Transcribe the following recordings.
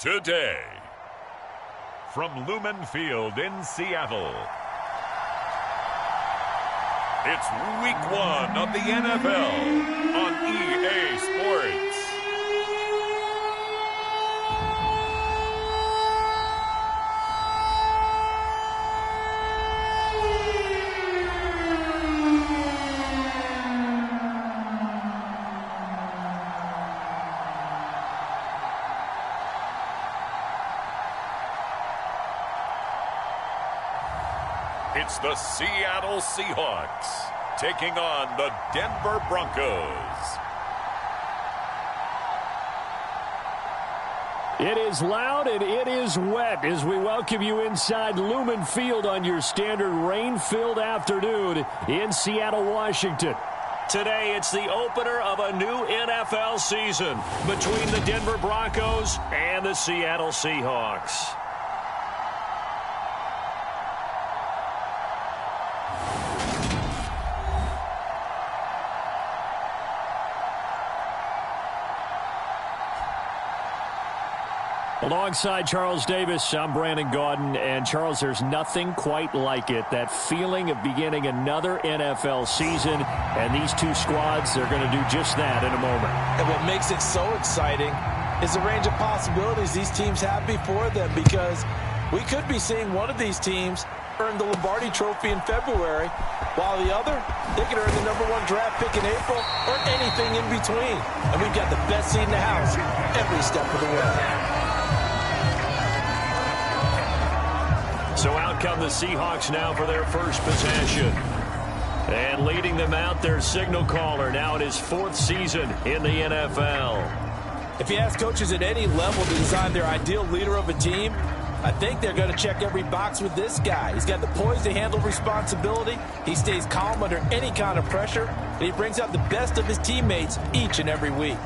today. From Lumen Field in Seattle, it's Week 1 of the NFL on EA Sports. It's the Seattle Seahawks taking on the Denver Broncos. It is loud and it is wet as we welcome you inside Lumen Field on your standard rain-filled afternoon in Seattle, Washington. Today, it's the opener of a new NFL season between the Denver Broncos and the Seattle Seahawks. Alongside Charles Davis, I'm Brandon Gaudin. And, Charles, there's nothing quite like it. That feeling of beginning another NFL season. And these two squads, they're going to do just that in a moment. And what makes it so exciting is the range of possibilities these teams have before them. Because we could be seeing one of these teams earn the Lombardi Trophy in February, while the other, they could earn the #1 draft pick in April or anything in between. And we've got the best seat in the house every step of the way. So out come the Seahawks now for their first possession. And leading them out, their signal caller now in his 4th season in the NFL. If you ask coaches at any level to design their ideal leader of a team, I think they're going to check every box with this guy. He's got the poise to handle responsibility. He stays calm under any kind of pressure. And he brings out the best of his teammates each and every week.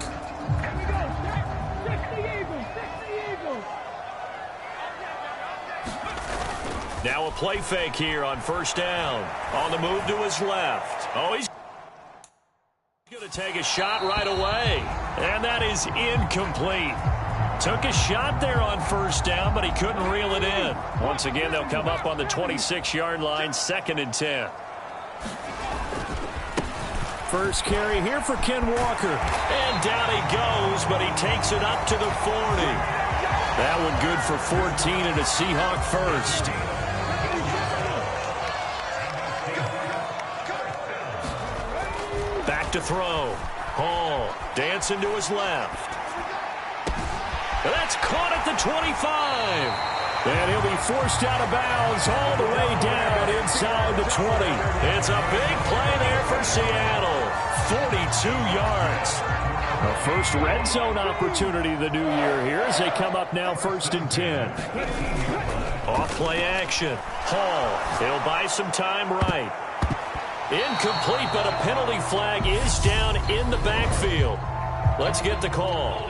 Now a play fake here on first down. On the move to his left. Oh, he's going to take a shot right away. And that is incomplete. Took a shot there on first down, but he couldn't reel it in. Once again, they'll come up on the 26-yard line, 2nd and 10. First carry here for Ken Walker. And down he goes, but he takes it up to the 40. That one good for 14 and a Seahawk first. Back to throw. Hall dancing to his left. That's caught at the 25. And he'll be forced out of bounds all the way down inside the 20. It's a big play there for Seattle. 42 yards. A first red zone opportunity the new year here as they come up now 1st and 10. Off play action. Hall. He'll buy some time right. Incomplete, but a penalty flag is down in the backfield. Let's get the call.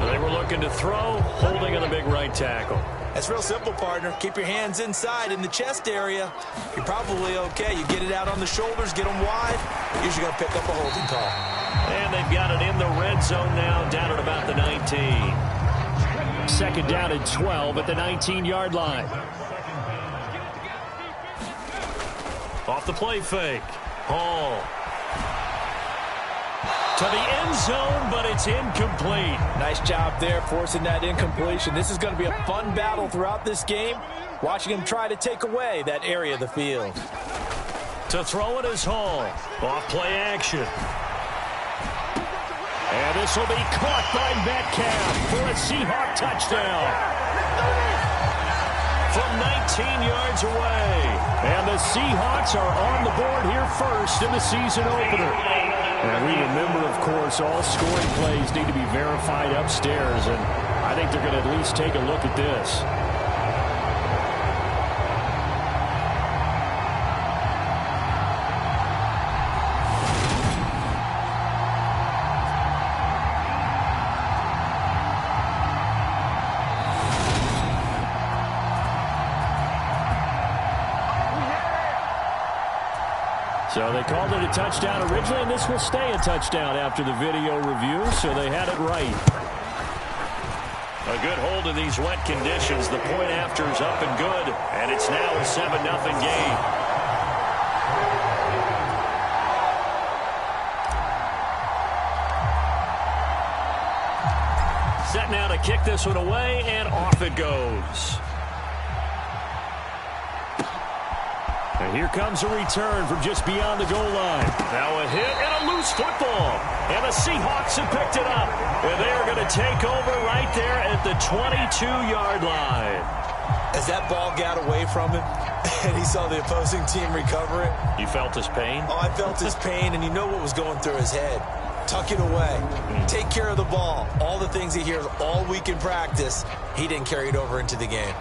They were looking to throw, holding on the big right tackle. That's real simple, partner. Keep your hands inside in the chest area. You're probably okay. You get it out on the shoulders, get them wide. Usually going to pick up a holding call. And they've got it in the red zone now, down at about the 19. 2nd down and 12 at the 19-yard line. Off the play fake. Hall. To the end zone, but it's incomplete. Nice job there forcing that incompletion. This is going to be a fun battle throughout this game, watching him try to take away that area of the field. To throw it is Hall. Off play action. And this will be caught by Metcalf for a Seahawk touchdown. From 19 yards away. And the Seahawks are on the board here first in the season opener. And we remember, of course, all scoring plays need to be verified upstairs. And I think they're going to at least take a look at this. So they called it a touchdown originally, and this will stay a touchdown after the video review, so they had it right. A good hold in these wet conditions. The point after is up and good, and it's now a 7-0 game. Set now to kick this one away, and off it goes. And here comes a return from just beyond the goal line. Now a hit and a loose football. And the Seahawks have picked it up. And they are going to take over right there at the 22-yard line. As that ball got away from him and he saw the opposing team recover it. You felt his pain? Oh, I felt his pain, and you know what was going through his head. Tuck it away. Take care of the ball. All the things he hears all week in practice, he didn't carry it over into the game.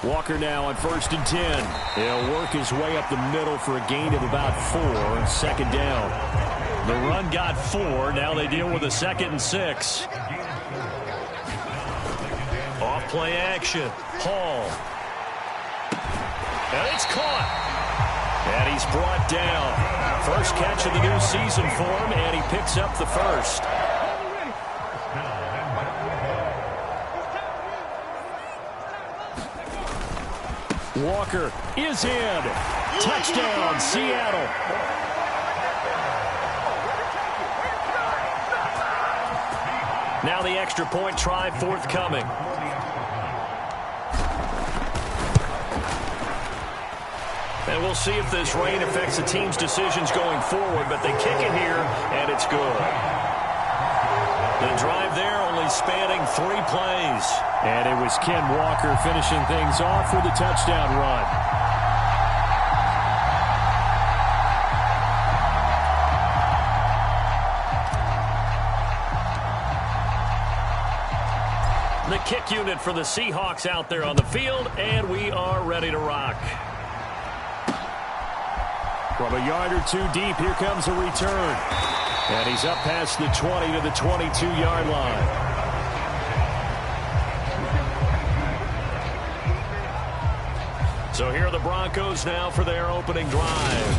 Walker now on 1st and 10. He'll work his way up the middle for a gain of about 4. 2nd down. The run got 4. Now they deal with a 2nd and 6. Off play action. Hall. And it's caught. And he's brought down. First catch of the new season for him, and he picks up the first. Walker is in. Touchdown, Seattle. Now the extra point try forthcoming. And we'll see if this rain affects the team's decisions going forward, but they kick it here, and it's good. The drive there only spanning 3 plays. And it was Ken Walker finishing things off with a touchdown run. The kick unit for the Seahawks out there on the field, and we are ready to rock. From a yard or 2 deep, here comes a return. And he's up past the 20 to the 22-yard line. So here are the Broncos now for their opening drive.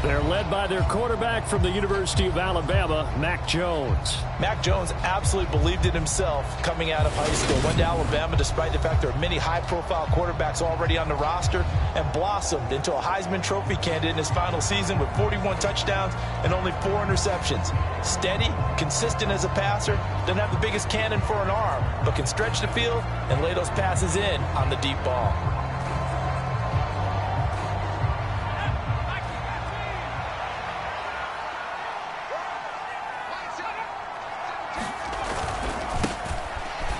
They're led by their quarterback from the University of Alabama, Mac Jones. Mac Jones absolutely believed in himself coming out of high school. Went to Alabama despite the fact there are many high-profile quarterbacks already on the roster, and blossomed into a Heisman Trophy candidate in his final season with 41 touchdowns and only 4 interceptions. Steady, consistent as a passer, doesn't have the biggest cannon for an arm, but can stretch the field and lay those passes in on the deep ball.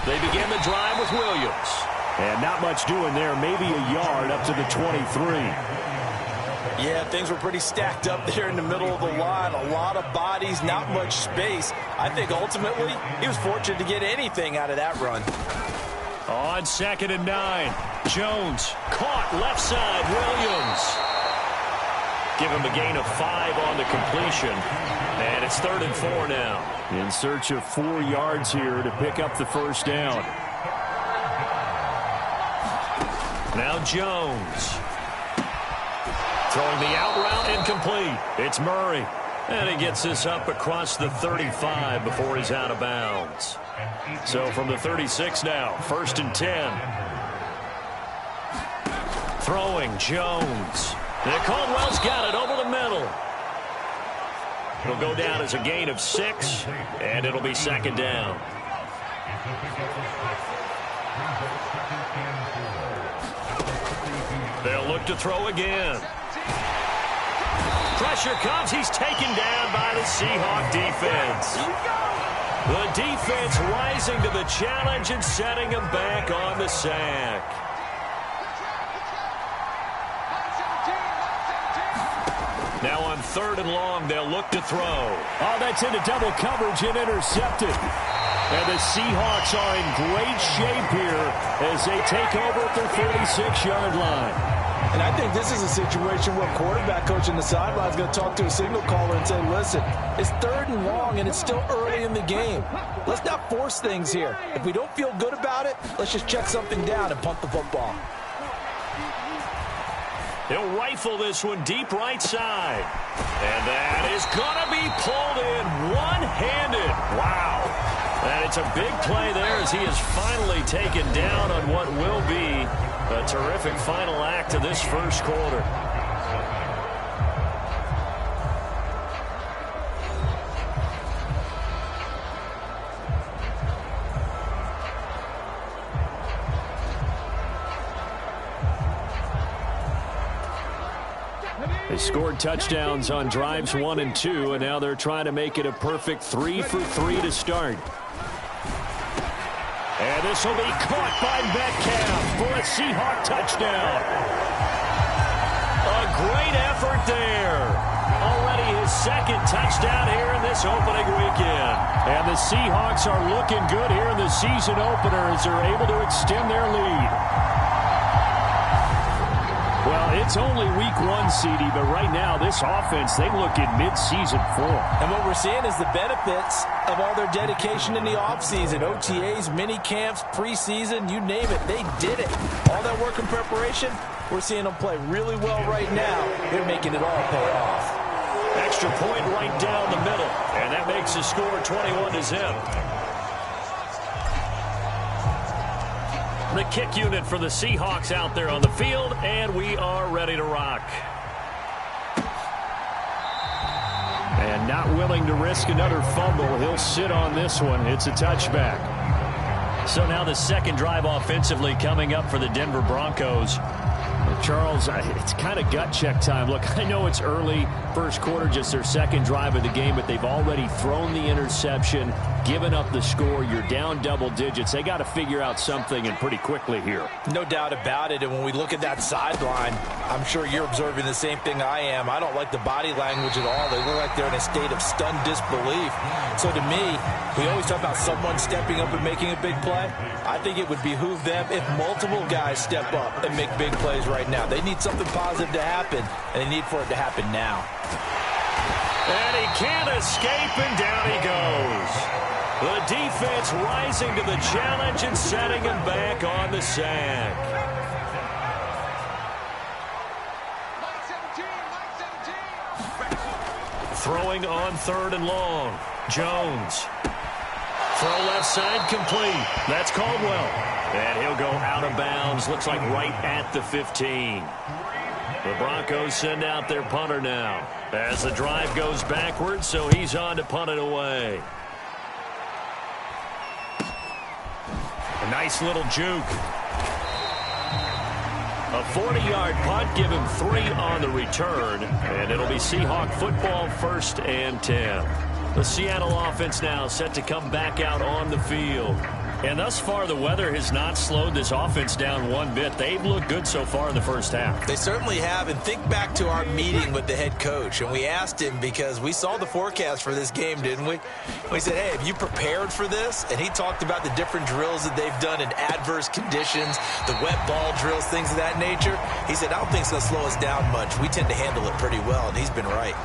They begin the drive with Williams. And not much doing there. Maybe a yard up to the 23. Yeah, things were pretty stacked up there in the middle of the line. A lot of bodies, not much space. I think ultimately he was fortunate to get anything out of that run. On 2nd and 9. Jones caught left side. Williams. Give him a gain of 5 on the completion. And it's 3rd and 4 now. In search of 4 yards here to pick up the first down. Now Jones. Throwing the out route incomplete. It's Murray. And he gets this up across the 35 before he's out of bounds. So from the 36 now, 1st and 10. Throwing Jones. And Caldwell's got it over the middle. It'll go down as a gain of 6, and it'll be 2nd down. They'll look to throw again. Pressure comes. He's taken down by the Seahawk defense. The defense rising to the challenge and setting him back on the sack. Now on 3rd and long. They'll look to throw. Oh, that's into double coverage and intercepted. And the Seahawks are in great shape here as they take over at their 46-yard line. And I think this is a situation where a quarterback coach on the sideline is going to talk to a signal caller and say, listen, it's 3rd and long and it's still early in the game. Let's not force things here. If we don't feel good about it, let's just check something down and punt the football. He'll rifle this one deep right side. And that is going to be pulled in one-handed. Wow. And it's a big play there as he is finally taken down on what will be a terrific final act of this first quarter. They scored touchdowns on drives 1 and 2, and now they're trying to make it a perfect 3 for 3 to start. And this will be caught by Metcalf for a Seahawk touchdown. A great effort there. Already his 2nd touchdown here in this opening weekend. And the Seahawks are looking good here in the season opener as they're able to extend their lead. Well, it's only week 1, CD, but right now this offense, they look in mid-season form. And what we're seeing is the benefits of all their dedication in the offseason. OTAs, mini camps, preseason, you name it, they did it. All that work and preparation, we're seeing them play really well right now. They're making it all pay off. Extra point right down the middle, and that makes the score 21-0. The kick unit for the Seahawks out there on the field, and we are ready to rock. And not willing to risk another fumble, he'll sit on this one. It's a touchback. So now the 2nd drive offensively coming up for the Denver Broncos. Charles, it's kind of gut check time. Look, I know it's early, first quarter, just their 2nd drive of the game, but they've already thrown the interception, given up the score. You're down double digits. They got to figure out something, and pretty quickly here. No doubt about it, and when we look at that sideline, I'm sure you're observing the same thing I am. I don't like the body language at all. They look like they're in a state of stunned disbelief. So to me, we always talk about someone stepping up and making a big play. I think it would behoove them if multiple guys step up and make big plays right now. They need something positive to happen, and they need for it to happen now. And he can't escape, and down he goes. The defense rising to the challenge and setting him back on the sack. Throwing on 3rd and long. Jones. Throw left side complete. That's Caldwell. And he'll go out of bounds. Looks like right at the 15. The Broncos send out their punter now as the drive goes backwards, so he's on to punt it away. A nice little juke. A 40-yard punt, give him 3 on the return, and it'll be Seahawk football, 1st and 10. The Seattle offense now set to come back out on the field. And thus far, the weather has not slowed this offense down one bit. They've looked good so far in the first half. They certainly have. And think back to our meeting with the head coach. And we asked him because we saw the forecast for this game, didn't we? We said, hey, have you prepared for this? And he talked about the different drills that they've done in adverse conditions, the wet ball drills, things of that nature. He said, I don't think it's going to slow us down much. We tend to handle it pretty well, and he's been right.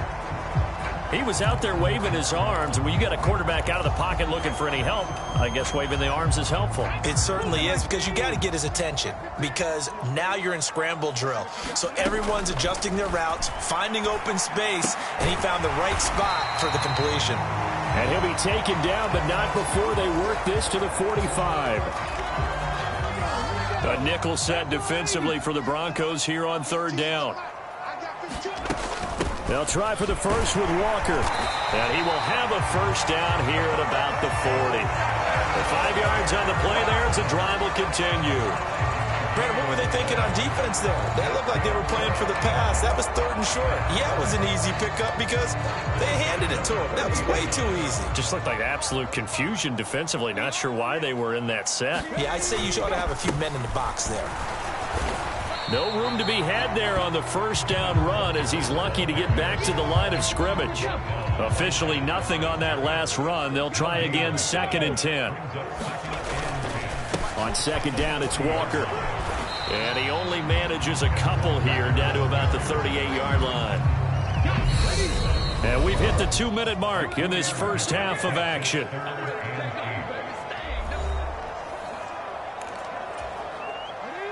He was out there waving his arms, and when you got a quarterback out of the pocket looking for any help, I guess waving the arms is helpful. It certainly is, because you got to get his attention, because now you're in scramble drill. So everyone's adjusting their routes, finding open space, and he found the right spot for the completion. And he'll be taken down, but not before they work this to the 45. A nickel set defensively for the Broncos here on 3rd down. They'll try for the first with Walker. And he will have a first down here at about the 40. The 5 yards on the play there as the drive will continue. Brandon, what were they thinking on defense there? They looked like they were playing for the pass. That was 3rd and short. Yeah, it was an easy pickup because they handed it to him. That was way too easy. Just looked like absolute confusion defensively. Not sure why they were in that set. Yeah, I'd say you ought to have a few men in the box there. No room to be had there on the first down run as he's lucky to get back to the line of scrimmage. Officially nothing on that last run. They'll try again 2nd and 10. On 2nd down, it's Walker. And he only manages a couple here down to about the 38-yard line. And we've hit the 2-minute mark in this first half of action.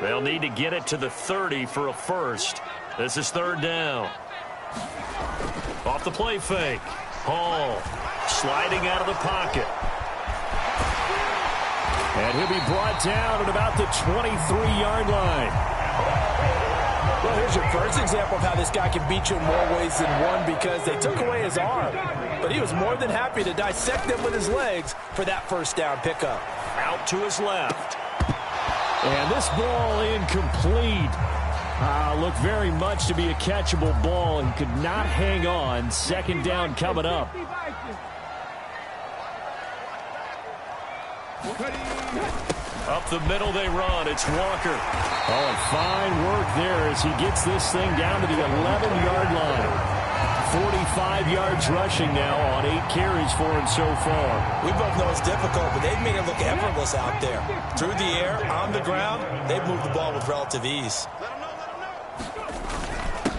They'll need to get it to the 30 for a first. This is 3rd down. Off the play fake. Hall sliding out of the pocket. And he'll be brought down at about the 23-yard line. Well, here's your first example of how this guy can beat you in more ways than one, because they took away his arm. But he was more than happy to dissect them with his legs for that first down pickup. Out to his left. And this ball incomplete. Looked very much to be a catchable ball. He could not hang on. 2nd down coming up. Up the middle they run. It's Walker. Oh, and fine work there as he gets this thing down to the 11-yard line. 45 yards rushing now on 8 carries for him so far. We both know it's difficult, but they've made it look effortless out there. Through the air, on the ground, they've moved the ball with relative ease.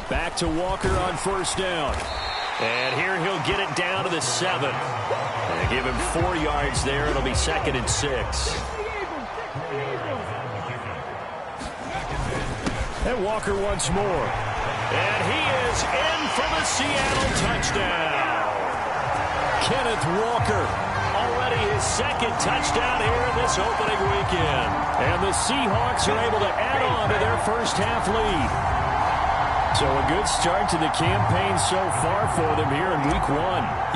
Back to Walker on 1st down. And here he'll get it down to the 7. And give him 4 yards there. It'll be 2nd and 6. And Walker once more. And he is in for the Seattle touchdown. Kenneth Walker, already his 2nd touchdown here in this opening weekend. And the Seahawks are able to add on to their first half lead. So a good start to the campaign so far for them here in week 1.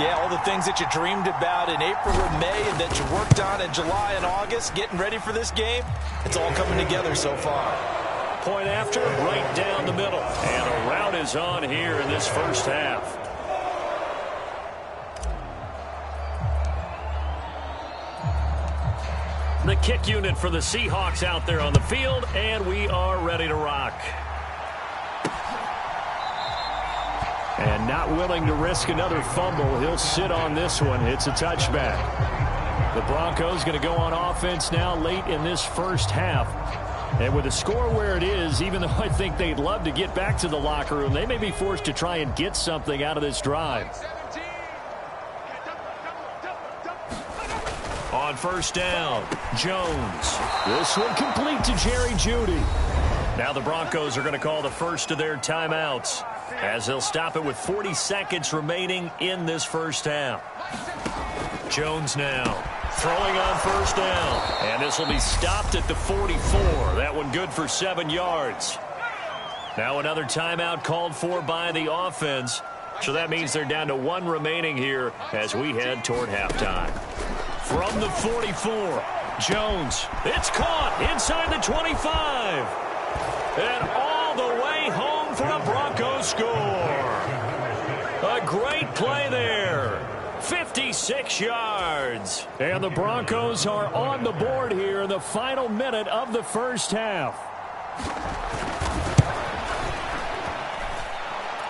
Yeah, all the things that you dreamed about in April and May and that you worked on in July and August, getting ready for this game, it's all coming together so far. Point after, right down the middle. And a rout is on here in this first half. The kick unit for the Seahawks out there on the field, and we are ready to rock. And not willing to risk another fumble. He'll sit on this one. It's a touchback. The Broncos going to go on offense now late in this first half. And with the score where it is, even though I think they'd love to get back to the locker room, they may be forced to try and get something out of this drive. On 1st down, Jones. This one complete to Jerry Jeudy. Now the Broncos are going to call the first of their timeouts, as they'll stop it with 40 seconds remaining in this first half. Jones now throwing on 1st down. And this will be stopped at the 44. That one good for 7 yards. Now another timeout called for by the offense. So that means they're down to 1 remaining here as we head toward halftime. From the 44, Jones. It's caught inside the 25. And all the way home for a Broncos score. A great play there. 56 yards. And the Broncos are on the board here in the final minute of the first half.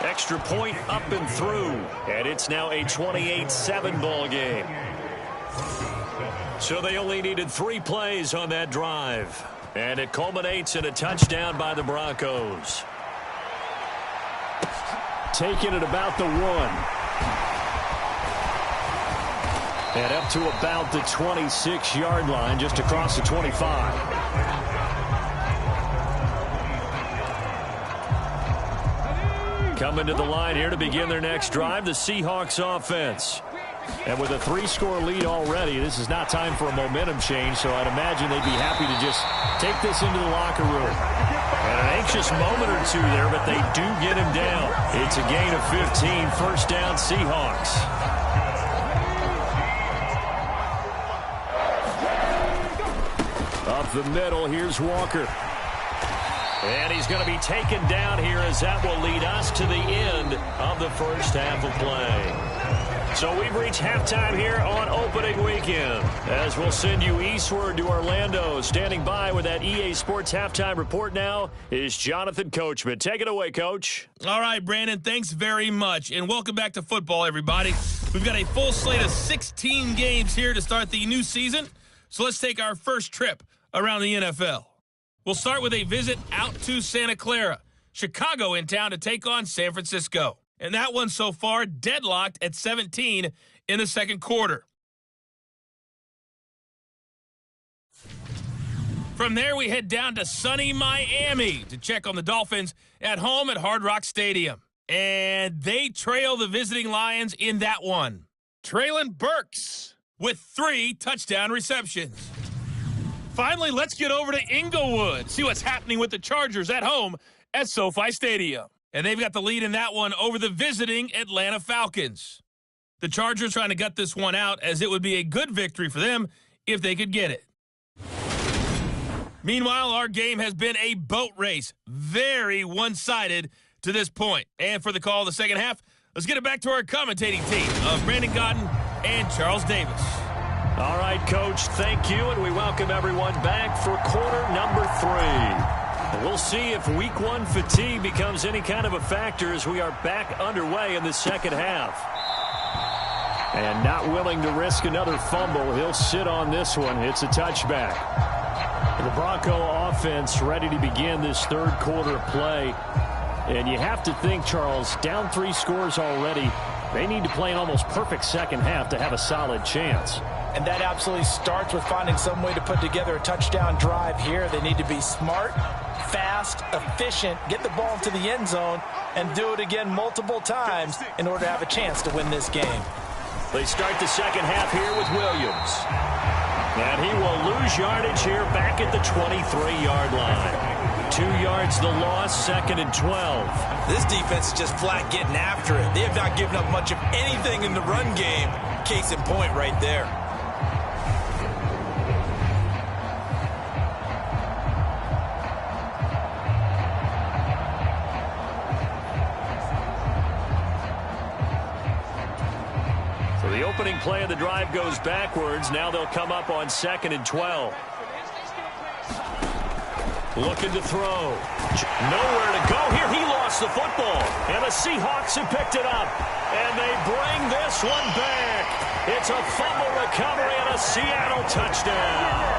Extra point up and through. And it's now a 28-7 ball game. So they only needed 3 plays on that drive. And it culminates in a touchdown by the Broncos. Taking it about the 1. And up to about the 26-yard line, just across the 25. Coming to the line here to begin their next drive, the Seahawks offense. And with a 3-score lead already, this is not time for a momentum change, so I'd imagine they'd be happy to just take this into the locker room. And an anxious moment or two there, but they do get him down. It's a gain of 15, 1st down Seahawks. Up the middle, here's Walker. And he's going to be taken down here as that will lead us to the end of the first half of play. So we've reached halftime here on opening weekend. As we'll send you eastward to Orlando. Standing by with that EA Sports halftime report now is Jonathan Coachman. Take it away, Coach. All right, Brandon, thanks very much. And welcome back to football, everybody. We've got a full slate of 16 games here to start the new season. So let's take our first trip around the NFL. We'll start with a visit out to Santa Clara. Chicago in town to take on San Francisco. And that one so far deadlocked at 17 in the second quarter. From there, we head down to sunny Miami to check on the Dolphins at home at Hard Rock Stadium. And they trail the visiting Lions in that one. Traylon Burks with 3 touchdown receptions. Finally, let's get over to Inglewood. See what's happening with the Chargers at home at SoFi Stadium. And they've got the lead in that one over the visiting Atlanta Falcons. The Chargers trying to gut this one out, as it would be a good victory for them if they could get it. Meanwhile, our game has been a boat race. Very one-sided to this point. And for the call of the second half, let's get it back to our commentating team of Brandon Godden and Charles Davis. All right, Coach, thank you, and we welcome everyone back for quarter number 3. We'll see if week 1 fatigue becomes any kind of a factor as we are back underway in the second half. And not willing to risk another fumble, he'll sit on this one. It's a touchback. The Bronco offense ready to begin this third quarter of play. And you have to think, Charles, down 3 scores already. They need to play an almost perfect second half to have a solid chance. And that absolutely starts with finding some way to put together a touchdown drive here. They need to be smart, fast, efficient, get the ball into the end zone, and do it again multiple times in order to have a chance to win this game. They start the second half here with Williams. And he will lose yardage here back at the 23-yard line. 2 yards the loss, 2nd and 12. This defense is just flat getting after it. They have not given up much of anything in the run game. Case in point right there. So the opening play of the drive goes backwards. Now they'll come up on 2nd and 12. Looking to throw. Nowhere to go here. He lost the football. And the Seahawks have picked it up. And they bring this one back. It's a fumble recovery and a Seattle touchdown.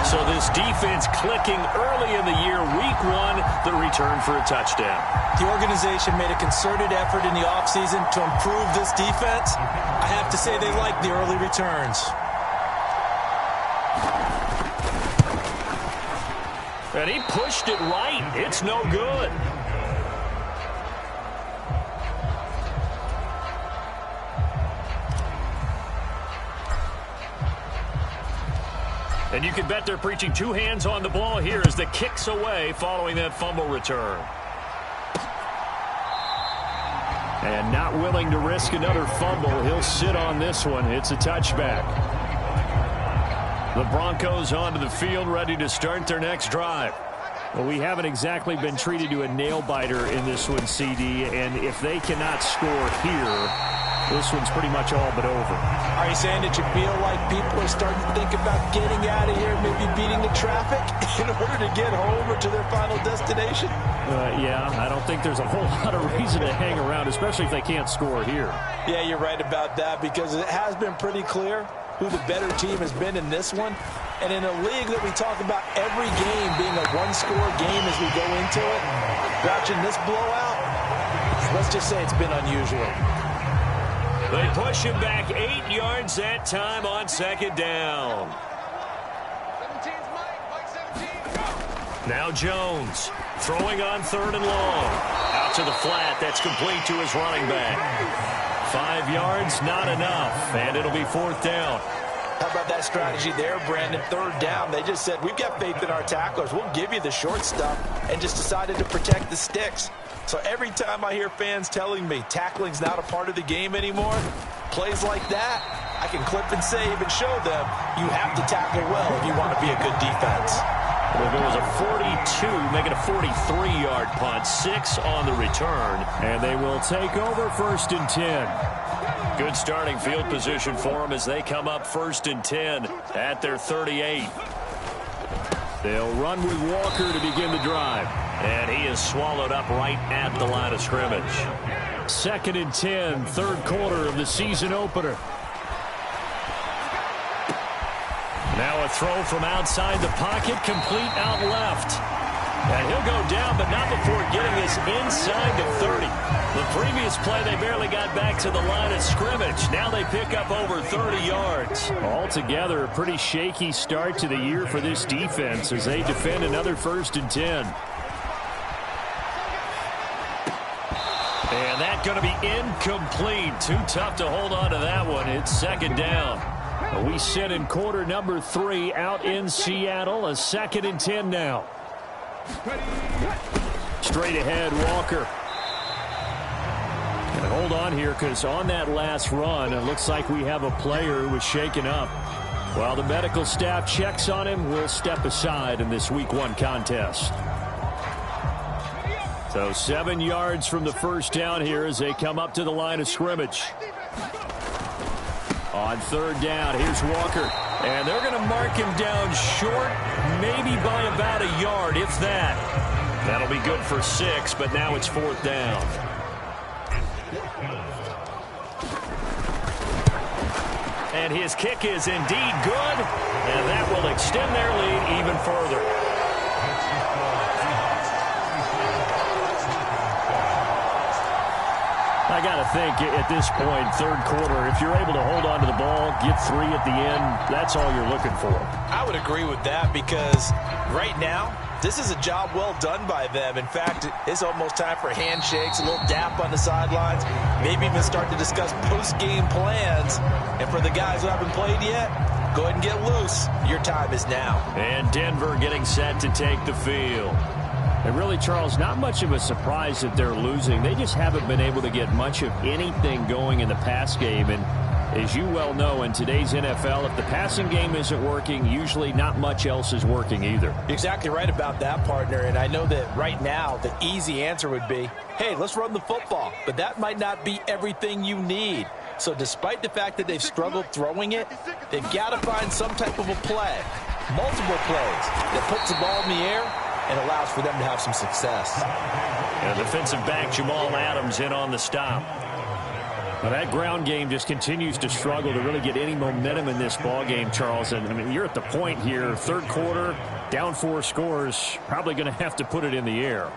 So this defense clicking early in the year. Week 1, the return for a touchdown. The organization made a concerted effort in the offseason to improve this defense. I have to say they like the early returns. And he pushed it right. It's no good. And you can bet they're preaching 2 hands on the ball here as the kick's away following that fumble return. And not willing to risk another fumble, he'll sit on this one. It's a touchback. The Broncos onto the field, ready to start their next drive. Well, we haven't exactly been treated to a nail-biter in this one, CD, and if they cannot score here, this one's pretty much all but over. Are you saying that you feel like people are starting to think about getting out of here, maybe beating the traffic in order to get home or to their final destination? Yeah, I don't think there's a whole lot of reason to hang around, especially if they can't score here. Yeah, you're right about that, because it has been pretty clear who the better team has been in this one. And in a league that we talk about every game being a one-score game as we go into it, watching this blowout, let's just say it's been unusual. They push him back 8 yards that time on 2nd down. Now Jones throwing on 3rd and long. Out to the flat. That's complete to his running back. 5 yards, not enough. And it'll be 4th down. How about that strategy there, Brandon? 3rd down. They just said, we've got faith in our tacklers. We'll give you the short stuff, and just decided to protect the sticks. So every time I hear fans telling me tackling's not a part of the game anymore, plays like that, I can clip and save and show them you have to tackle well if you want to be a good defense. It'll go as a 42, make it a 43-yard punt, 6 on the return. And they will take over 1st and 10. Good starting field position for them as they come up 1st and 10 at their 38. They'll run with Walker to begin the drive. And he is swallowed up right at the line of scrimmage. 2nd and 10, 3rd quarter of the season opener. Now a throw from outside the pocket, complete out left. And he'll go down, but not before getting this inside the 30. The previous play, they barely got back to the line of scrimmage. Now they pick up over 30 yards. Altogether, a pretty shaky start to the year for this defense as they defend another 1st and 10. And that's going to be incomplete. Too tough to hold on to that one. It's 2nd down. We sit in quarter number 3 out in Seattle. A 2nd and 10 now. Straight ahead, Walker. And hold on here, because on that last run, it looks like we have a player who was shaken up. While the medical staff checks on him, we'll step aside in this Week 1 contest. So 7 yards from the first down here as they come up to the line of scrimmage. On 3rd down, here's Walker. And they're going to mark him down short, maybe by about a yard, if that. That'll be good for 6, but now it's 4th down. And his kick is indeed good, and that will extend their lead even further. I got to think at this point, 3rd quarter, if you're able to hold on to the ball, get 3 at the end, that's all you're looking for. I would agree with that because right now, this is a job well done by them. In fact, it's almost time for handshakes, a little dap on the sidelines, maybe even start to discuss post-game plans. And for the guys who haven't played yet, go ahead and get loose. Your time is now. And Denver getting set to take the field. And really, Charles, not much of a surprise that they're losing. They just haven't been able to get much of anything going in the pass game. And as you well know, in today's NFL, if the passing game isn't working, usually not much else is working either. You're exactly right about that, partner. And I know that right now, the easy answer would be, hey, let's run the football. But that might not be everything you need. So despite the fact that they've struggled throwing it, they've got to find some type of a play, multiple plays, that puts the ball in the air and allows for them to have some success. And defensive back Jamal Adams in on the stop. Well, that ground game just continues to struggle to really get any momentum in this ball game, Charles. And I mean, you're at the point here, 3rd quarter, down 4 scores, probably going to have to put it in the air.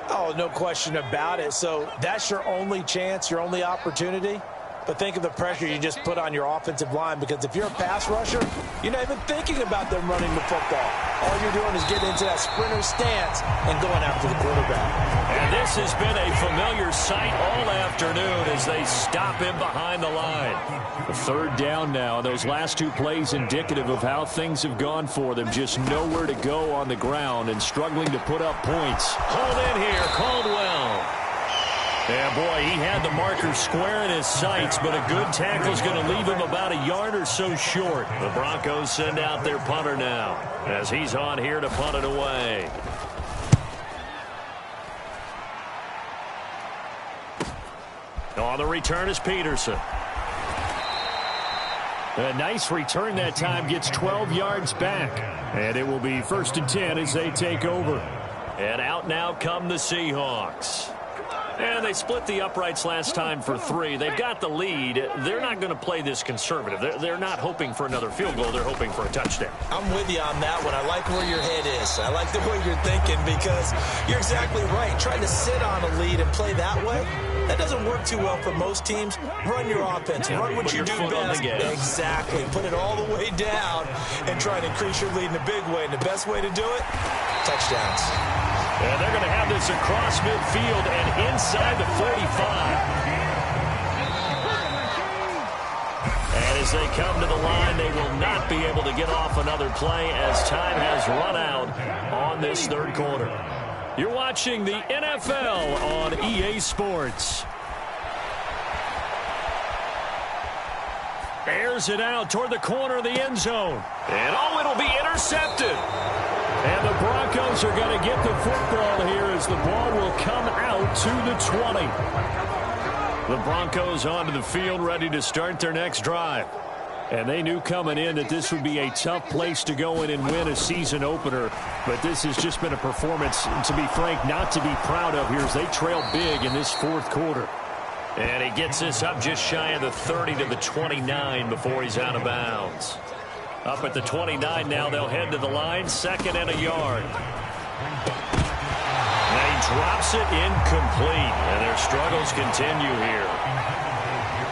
Oh, no question about it. So that's your only chance, your only opportunity. But think of the pressure you just put on your offensive line, because if you're a pass rusher, you're not even thinking about them running the football. All you're doing is getting into that sprinter stance and going after the quarterback. And this has been a familiar sight all afternoon as they stop him behind the line. The 3rd down now. Those last 2 plays indicative of how things have gone for them. Just nowhere to go on the ground and struggling to put up points. Hold in here, Caldwell. Yeah, boy, he had the marker square in his sights, but a good tackle is going to leave him about a yard or so short. The Broncos send out their punter now as he's on here to punt it away. On the return is Peterson. A nice return that time, gets 12 yards back. And it will be 1st and 10 as they take over. And out now come the Seahawks. And they split the uprights last time for 3. They've got the lead. They're not going to play this conservative. They're not hoping for another field goal. They're hoping for a touchdown. I'm with you on that one. I like where your head is. I like the way you're thinking, because you're exactly right. Trying to sit on a lead and play that way, that doesn't work too well for most teams. Run your offense. Yeah, run what you do best. Exactly. Put it all the way down and try to increase your lead in a big way. And the best way to do it, touchdowns. And they're going to have this across midfield and inside the 45. And as they come to the line, they will not be able to get off another play as time has run out on this 3rd quarter. You're watching the NFL on EA Sports. Airs it out toward the corner of the end zone. And it'll be intercepted. And the Broncos are going to get the football here as the ball will come out to the 20. The Broncos onto the field ready to start their next drive. And they knew coming in that this would be a tough place to go in and win a season opener. But this has just been a performance, to be frank, not to be proud of here as they trail big in this fourth quarter. And he gets this up just shy of the 30 to the 29 before he's out of bounds. Up at the 29 now, they'll head to the line, 2nd and a yard. Now he drops it incomplete, and their struggles continue here.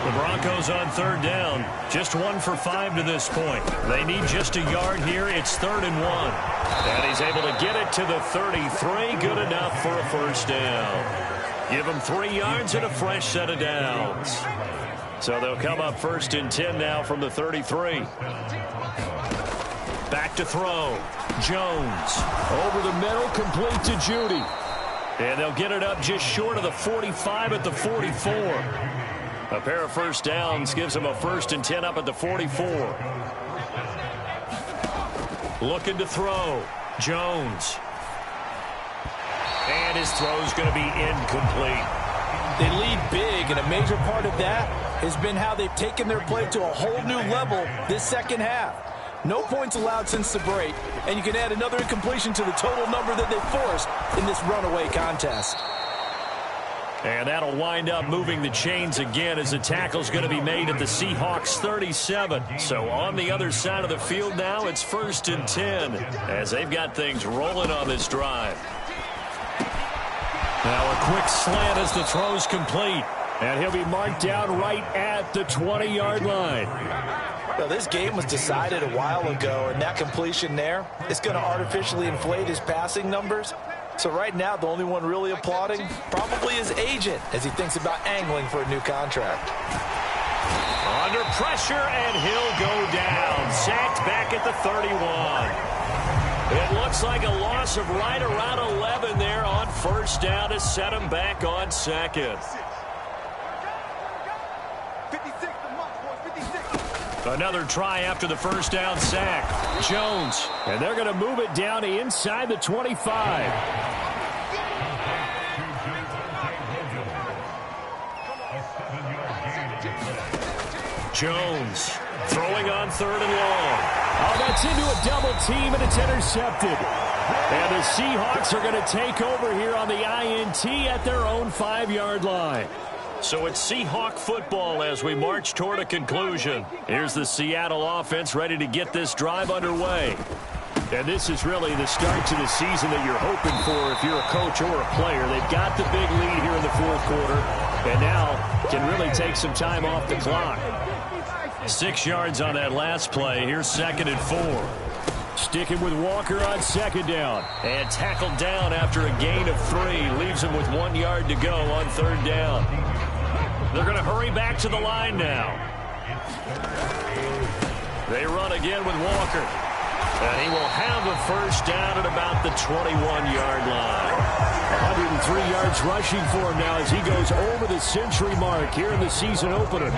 The Broncos on 3rd down, just 1 for 5 to this point. They need just a yard here. It's 3rd and 1. And he's able to get it to the 33, good enough for a first down. Give him 3 yards and a fresh set of downs. So they'll come up 1st and 10 now from the 33. Back to throw. Jones over the middle, complete to Judy. And they'll get it up just short of the 45 at the 44. A pair of first downs gives them a 1st and 10 up at the 44. Looking to throw. Jones. And his throw's going to be incomplete. They lead big, and a major part of that has been how they've taken their play to a whole new level this second half. No points allowed since the break, and you can add another incompletion to the total number that they've forced in this runaway contest. And that'll wind up moving the chains again as the tackle's going to be made at the Seahawks 37. So on the other side of the field now, it's 1st and 10 as they've got things rolling on this drive. Now a quick slant as the throw's complete. And he'll be marked down right at the 20-yard line. Well, this game was decided a while ago, and that completion there is going to artificially inflate his passing numbers. So right now, the only one really applauding probably his agent as he thinks about angling for a new contract. Under pressure, and he'll go down. Sacked back at the 31. It looks like a loss of right around 11 there on 1st down to set him back on 2nd. Another try after the 1st down sack. Jones. And they're going to move it down to inside the 25. Jones throwing on 3rd and long. Oh, that's into a double team, and it's intercepted. And the Seahawks are going to take over here on the INT at their own 5-yard line. So it's Seahawk football as we march toward a conclusion. Here's the Seattle offense ready to get this drive underway. And this is really the start to the season that you're hoping for if you're a coach or a player. They've got the big lead here in the 4th quarter, and now can really take some time off the clock. 6 yards on that last play. Here's 2nd and 4. Sticking with Walker on 2nd down. And tackled down after a gain of 3. Leaves him with 1 yard to go on 3rd down. They're going to hurry back to the line now. They run again with Walker. And he will have a 1st down at about the 21-yard line. 103 yards rushing for him now as he goes over the century mark here in the season opener.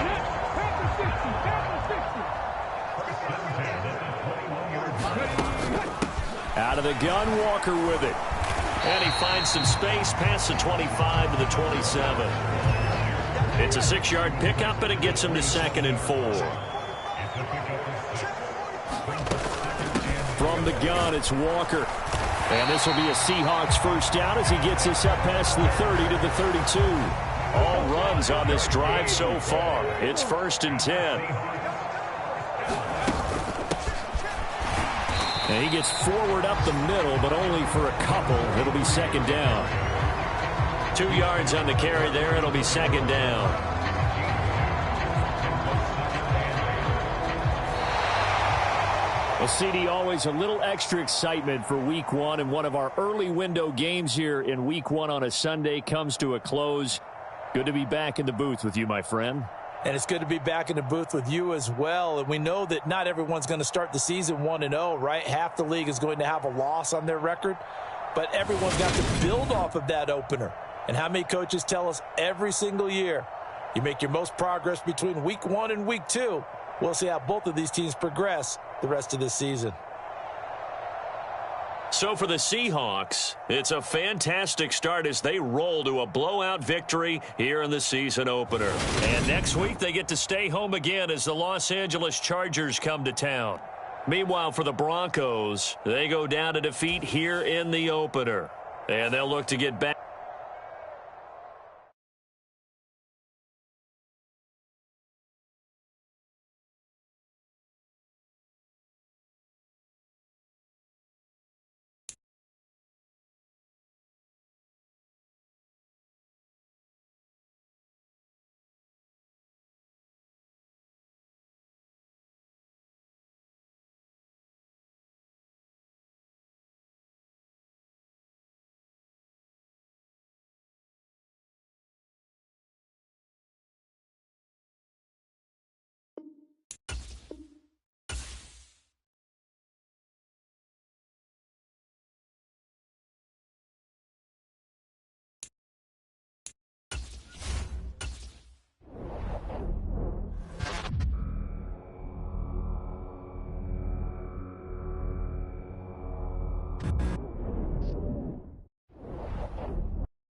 Out of the gun, Walker with it. And he finds some space past the 25 to the 27. It's a 6-yard pickup, and it gets him to 2nd and 4. From the gun, it's Walker. And this will be a Seahawks 1st down as he gets this up past the 30 to the 32. All runs on this drive so far. It's 1st and 10. And he gets forward up the middle, but only for a couple. It'll be 2nd down. 2 yards on the carry there. It'll be 2nd down. Well, CD, always a little extra excitement for Week 1, and one of our early window games here in Week 1 on a Sunday comes to a close. Good to be back in the booth with you, my friend. And it's good to be back in the booth with you as well. And we know that not everyone's going to start the season 1-0, right? Half the league is going to have a loss on their record. But everyone's got to build off of that opener. And how many coaches tell us every single year, you make your most progress between Week 1 and Week 2. We'll see how both of these teams progress the rest of this season. So for the Seahawks, it's a fantastic start as they roll to a blowout victory here in the season opener. And next week, they get to stay home again as the Los Angeles Chargers come to town. Meanwhile, for the Broncos, they go down to defeat here in the opener. And they'll look to get back.